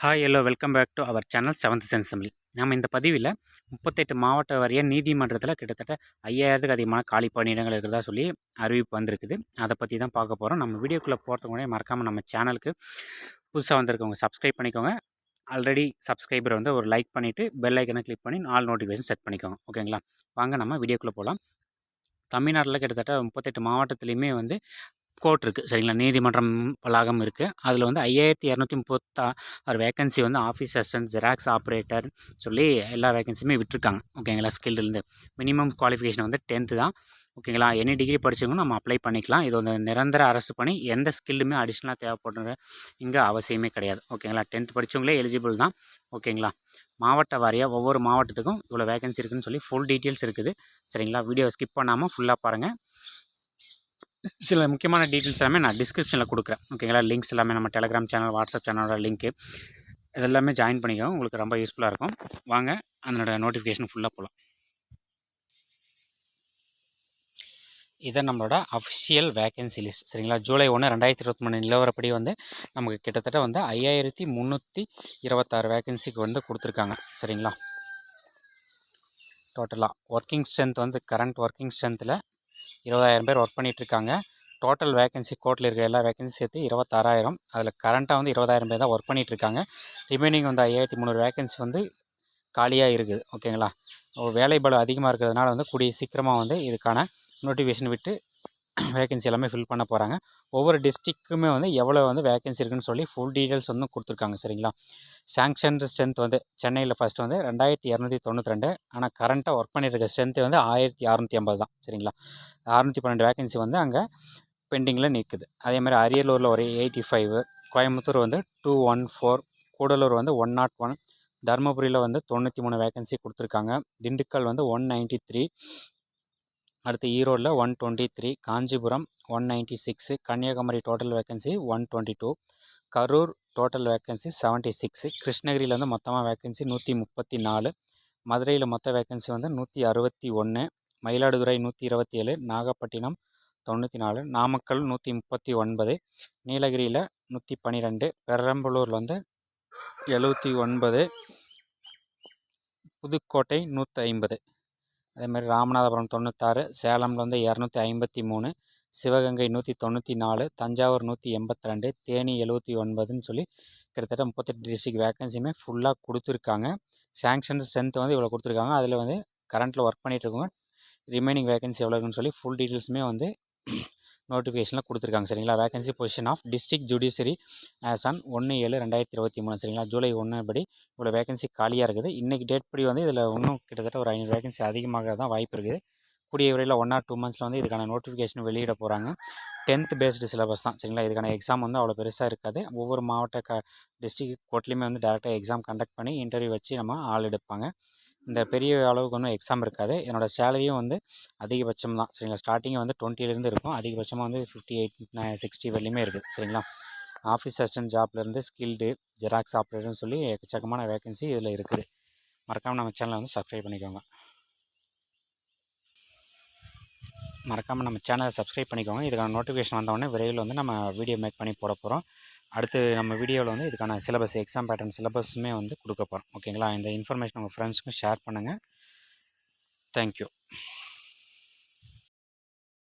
Hi hello welcome back to our channel seventh sense Tamil. நம்ம இந்த பதிவில் 38 மாவட்ட வாரிய நீதிமன்றத்தில் கிட்டத்தட்ட 5000க்கு அதிகமான காலி பணியிடங்கள் இருக்கிறதா சொல்லி அறிவிப்பு வந்திருக்குது. அதை பற்றி தான் பார்க்க போகிறோம். நம்ம வீடியோக்குள்ளே போகிறதுக்கு முன்னாடி மறக்காமல் நம்ம சேனலுக்கு புதுசாக வந்திருக்கவங்க சப்ஸ்கிரைப் பண்ணிக்கோங்க. ஆல்ரெடி சப்ஸ்கிரைபர் வந்து ஒரு லைக் பண்ணிவிட்டு பெல் ஐக்கனை கிளிக் பண்ணி ஆல் நோட்டிஃபிகேஷன் செட் பண்ணிக்கோங்க. ஓகேங்களா, வாங்க நம்ம வீடியோக்குள்ளே போகலாம். தமிழ்நாட்டில் கிட்டத்தட்ட 38 மாவட்டத்துலேயுமே வந்து கோர்ட் இருக்குது, சரிங்களா, நீதிமன்றம் வளாகம் இருக்குது. அதில் வந்து 5236 வேகன்சி வந்து ஆஃபீஸ் அசிஸ்டன்ட், ஜெராக்ஸ் ஆப்ரேட்டர் சொல்லி எல்லா வேகன்சியுமே விட்டுருக்காங்க. ஓகேங்களா, ஸ்கில்டுலேருந்து மினிமம் குவாலிஃபிகேஷன் வந்து 10th தான். ஓகேங்களா, எனி டிகிரி படித்தவங்க நம்ம அப்ளை பண்ணிக்கலாம். இது வந்து நிரந்தர அரசு பணி, எந்த ஸ்கில்லுமே அடிஷ்னலாக தேவைப்படுற இங்கே அவசியமே கிடையாது. ஓகேங்களா, 10th படித்தவங்களே எலிஜிபிள் தான். ஓகேங்களா, மாவட்ட வாரியாக ஒவ்வொரு மாவட்டத்துக்கும் இவ்வளோ வேகன்சி இருக்குதுன்னு சொல்லி ஃபுல் டீட்டெயில்ஸ் இருக்குது. சரிங்களா, வீடியோ ஸ்கிப் பண்ணாமல் ஃபுல்லாக பாருங்கள். சில முக்கியமான டீட்டெயில்ஸ் எல்லாமே நான் டிஸ்கிரிப்ஷனில் கொடுக்குறேன். ஓகேங்களா, லிங்க்ஸ் எல்லாமே நம்ம டெலிகிராம் சேனல், வாட்ஸ்அப் சேனலோட லிங்க்கு இதெல்லாமே ஜாயின் பண்ணிக்கோங்க. உங்களுக்கு ரொம்ப யூஸ்ஃபுல்லாக இருக்கும். வாங்க அதனோட நோட்டிஃபிகேஷன் ஃபுல்லாக போகலாம். இதை நம்மளோட அஃபிஷியல் வேகன்சி லிஸ்ட். சரிங்களா, ஜூலை 1 2023 நிலவரப்படி வந்து நமக்கு கிட்டத்தட்ட வந்து 5326 வேகன்சிக்கு வந்து கொடுத்துருக்காங்க. சரிங்களா, டோட்டலாக ஒர்க்கிங் ஸ்ட்ரென்த் வந்து கரண்ட் ஒர்க்கிங் ஸ்ட்ரென்த்தில் 20,000 பேர் ஒர்க் பண்ணிகிட்ருக்காங்க. டோட்டல் வேகன்சி கோர்ட்டில் இருக்கிற எல்லா வேகன்சி சேர்த்து 26,000. அதில் கரண்ட்டாக வந்து 20,000 பேர் தான் ஒர்க் பண்ணிகிட்ருக்காங்க. ரிமைனிங் வந்து 5300 வேகன்சி வந்து காலியாக இருக்குது. ஓகேங்களா, வேலை பளு அதிகமாக இருக்கிறதுனால வந்து கூடிய சீக்கிரமாக வந்து இதுக்கான நோட்டிஃபிகேஷன் விட்டு வேகன்சி எல்லாமே ஃபில் பண்ண போகிறாங்க. ஒவ்வொரு டிஸ்ட்ரிக்ட்டுமே வந்து எவ்வளோ வந்து வேகன்சி இருக்குதுன்னு சொல்லி ஃபுல் டீட்டெயில்ஸ் வந்து கொடுத்துருக்காங்க. சரிங்களா, சாங்ஷன் ஸ்ட்ரென்த் வந்து சென்னையில் ஃபஸ்ட்டு வந்து 2292. ஆனால் கரண்ட்டாக ஒர்க் பண்ணியிருக்க ஸ்ட்ரென்த்து வந்து 1650 தான். சரிங்களா, 612 வேகன்சி வந்து அங்கே பெண்டிங்கில் நிற்குது. அதேமாதிரி அரியலூரில் ஒரு 85, கோயம்புத்தூர் வந்து 214, கூடலூர் வந்து 101, தருமபுரியில் வந்து 93 வேகன்சி கொடுத்துருக்காங்க. திண்டுக்கல் வந்து 193, அடுத்து ஈரோடில் 123, Kanchipuram 196, Kanniyakumari total vacancy 122, Karur total vacancy 76, கிருஷ்ணகிரியில் வந்து மொத்தமாக வேகன்சி 134, மதுரையில் மொத்த வேகன்சி வந்து 161, மயிலாடுதுறை 127, நாகப்பட்டினம் 94, நாமக்கல் 139, நீலகிரியில் 112, பெரம்பலூரில் வந்து 79, புதுக்கோட்டை 150, அதேமாதிரி ராமநாதபுரம் 96, சேலமில் வந்து 253, சிவகங்கை 194, தஞ்சாவூர் 182, தேனி 79ன்னு சொல்லி கிட்டத்தட்ட 38 டிஸ்ட்ரிக்ட் வேகன்சியுமே ஃபுல்லாக கொடுத்துருக்காங்க. சாங்ஷன் ஸ்ட்ரென்த் வந்து இவ்வளோ கொடுத்துருக்காங்க. அதில் வந்து கரண்ட்டில் ஒர்க் பண்ணிகிட்ருக்கோங்க. ரிமைனிங் வேகன்சி எவ்வளோ இருக்குன்னு சொல்லி ஃபுல் டீட்டெயில்ஸுமே வந்து நோட்டிஃபிகேஷனில் கொடுத்துருக்காங்க. சரிங்களா, vacancy position of district judiciary as on 1/7/2023. சரிங்களா, ஜூலை 1 படி இவ்வளோ வேகன்சி காலியாக இருக்குது. இன்றைக்கி டேட் படி வந்து இதில் இன்னும் கிட்டத்தட்ட ஒரு 500 வேகன்சி அதிகமாக தான் வாய்ப்பு இருக்குது. கூடிய விரைவில் 1 or 2 monthஸில் வந்து இதுக்கான நோட்டிஃபிகேஷன் வெளியிட போகிறாங்க. 10th பேஸ்டு சிலபஸ் தான். சரிங்களா, இதுக்கான எக்ஸாம் வந்து அவ்வளோ பெருசாக இருக்காது. ஒவ்வொரு மாவட்ட டிஸ்ட்ரிக்ட் கோர்ட்லேயுமே வந்து டேரெக்டாக எக்ஸாம் கண்டக்ட் பண்ணி இன்டர்வியூ வச்சு நம்ம ஆள் எடுப்பாங்க. இந்த பெரிய அளவுக்கு ஒன்றும் எக்ஸாம் இருக்காது. என்னோடய சேலரியும் வந்து அதிகபட்சம் தான். சரிங்களா, ஸ்டார்டிங் வந்து 20லேருந்து இருக்கும். அதிகபட்சமாக வந்து 58 60 வரலையுமே இருக்குது. சரிங்களா, ஆஃபீஸ் அசிஸ்டன்ட் ஜாப்லேருந்து ஸ்கில்டு, ஜெராக்ஸ் ஆப்ரேட்டர்னு சொல்லி எக்கச்சக்கமான வேகன்சி இதில் இருக்குது. மறக்காமல் நம்ம சேனலை வந்து சப்ஸ்கிரைப் பண்ணிக்கோங்க. இதுக்கான நோட்டிஃபிகேஷன் வந்தோடனே விரைவில் வந்து நம்ம வீடியோ மேக் பண்ணி போட போகிறோம். அடுத்து நம்ம வீடியோவில் வந்து இதுக்கான சிலபஸ், எக்ஸாம் பேட்டர்ன் சிலபஸுமே வந்து கொடுக்க போகிறோம். ஓகேங்களா, இந்த இன்ஃபர்மேஷன் உங்கள் ஃப்ரெண்ட்ஸுக்கும் ஷேர் பண்ணுங்கள். தேங்க்யூ.